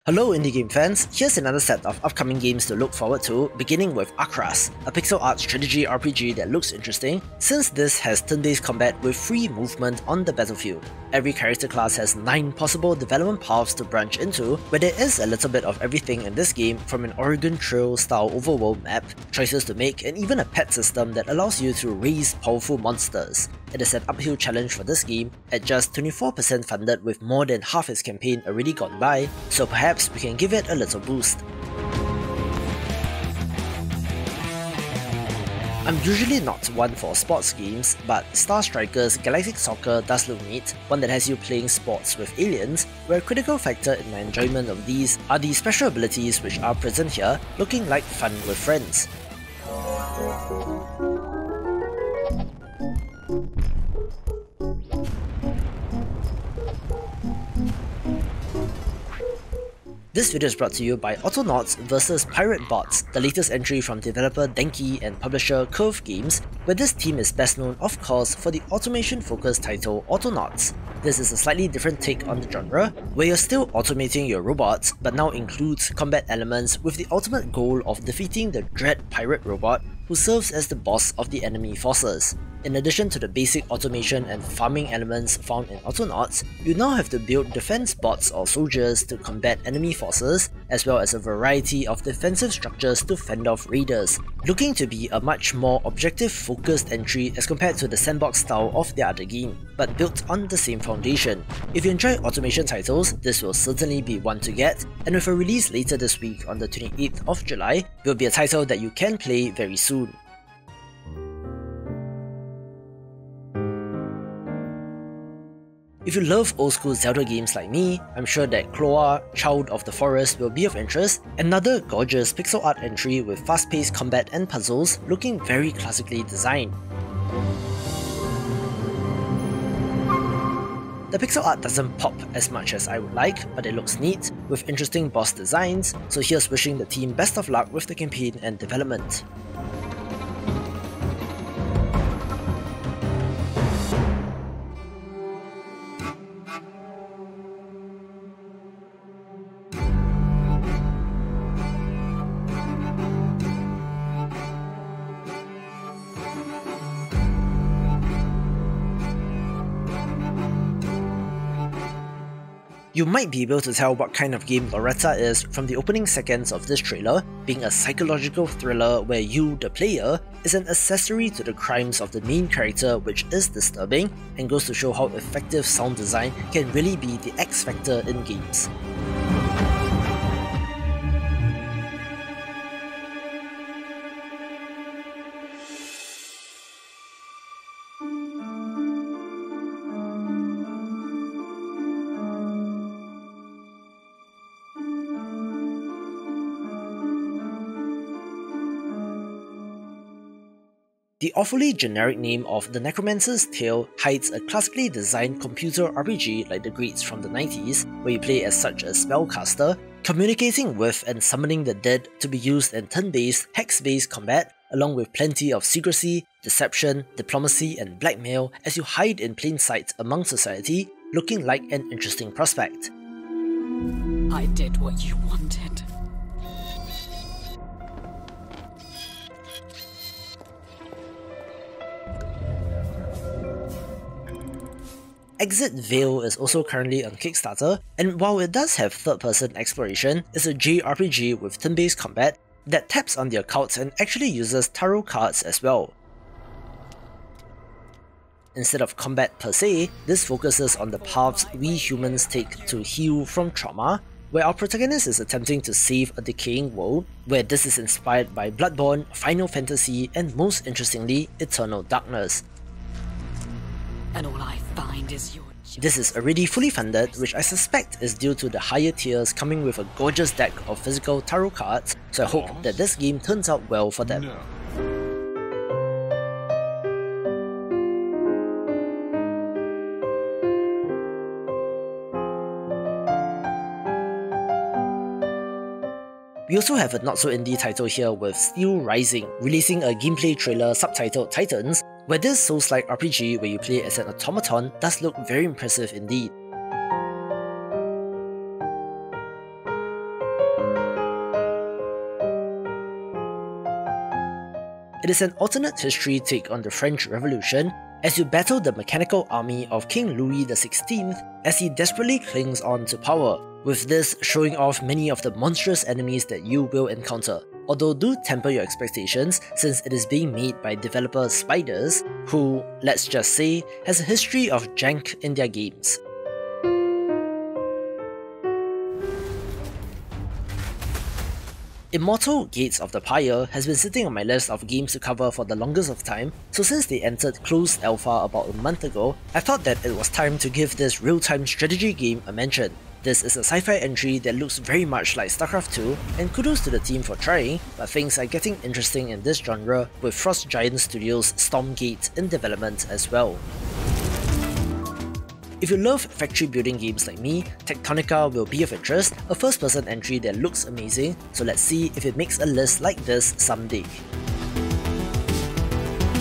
Hello indie game fans, here's another set of upcoming games to look forward to, beginning with Acras, a pixel art strategy RPG that looks interesting since this has turn-based combat with free movement on the battlefield. Every character class has 9 possible development paths to branch into, where there is a little bit of everything in this game, from an Oregon Trail style overworld map, choices to make, and even a pet system that allows you to raise powerful monsters. It is an uphill challenge for this game, at just 24% funded with more than half its campaign already gone by, so perhaps we can give it a little boost. I'm usually not one for sports games, but Star Strikers Galactic Soccer does look neat, one that has you playing sports with aliens, where a critical factor in my enjoyment of these are the special abilities which are present here, looking like fun with friends. This video is brought to you by Autonauts vs Piratebots, the latest entry from developer Denki and publisher Curve Games, where this team is best known of course for the automation-focused title Autonauts. This is a slightly different take on the genre, where you're still automating your robots, but now includes combat elements with the ultimate goal of defeating the dread pirate robot who serves as the boss of the enemy forces. In addition to the basic automation and farming elements found in Autonauts, you now have to build defense bots or soldiers to combat enemy forces, as well as a variety of defensive structures to fend off raiders, looking to be a much more objective-focused entry as compared to the sandbox style of the other game, but built on the same foundation. If you enjoy automation titles, this will certainly be one to get, and with a release later this week on the 28th of July, it will be a title that you can play very soon. If you love old school Zelda games like me, I'm sure that Kloa, Child of the Forest will be of interest, another gorgeous pixel art entry with fast-paced combat and puzzles looking very classically designed. The pixel art doesn't pop as much as I would like, but it looks neat, with interesting boss designs, so here's wishing the team best of luck with the campaign and development. You might be able to tell what kind of game Loretta is from the opening seconds of this trailer, being a psychological thriller where you, the player, is an accessory to the crimes of the main character, which is disturbing, and goes to show how effective sound design can really be the X factor in games. The awfully generic name of The Necromancer's Tale hides a classically designed computer RPG like the greats from the 90s, where you play as such a spellcaster, communicating with and summoning the dead to be used in turn-based, hex-based combat, along with plenty of secrecy, deception, diplomacy, and blackmail as you hide in plain sight among society, looking like an interesting prospect. I did what you wanted. Exit Veil is also currently on Kickstarter, and while it does have third-person exploration, it's a JRPG with turn-based combat that taps on the occult and actually uses tarot cards as well. Instead of combat per se, this focuses on the paths we humans take to heal from trauma, where our protagonist is attempting to save a decaying world, where this is inspired by Bloodborne, Final Fantasy, and most interestingly, Eternal Darkness. And all I find is your This is already fully funded, which I suspect is due to the higher tiers coming with a gorgeous deck of physical tarot cards, so I hope that this game turns out well for them. No. We also have a not-so-indie title here with Steel Rising, releasing a gameplay trailer subtitled Titans, where this Souls-like RPG where you play as an automaton does look very impressive indeed. It is an alternate history take on the French Revolution, as you battle the mechanical army of King Louis XVI as he desperately clings on to power, with this showing off many of the monstrous enemies that you will encounter. Although do temper your expectations since it is being made by developer Spiders, who, let's just say, has a history of jank in their games. Immortal Gates of the Pyre has been sitting on my list of games to cover for the longest of time, so since they entered closed alpha about a month ago, I thought that it was time to give this real-time strategy game a mention. This is a sci-fi entry that looks very much like StarCraft 2, and kudos to the team for trying, but things are getting interesting in this genre with Frost Giant Studios' Stormgate in development as well. If you love factory building games like me, Tectonica will be of interest, a first-person entry that looks amazing, so let's see if it makes a list like this someday.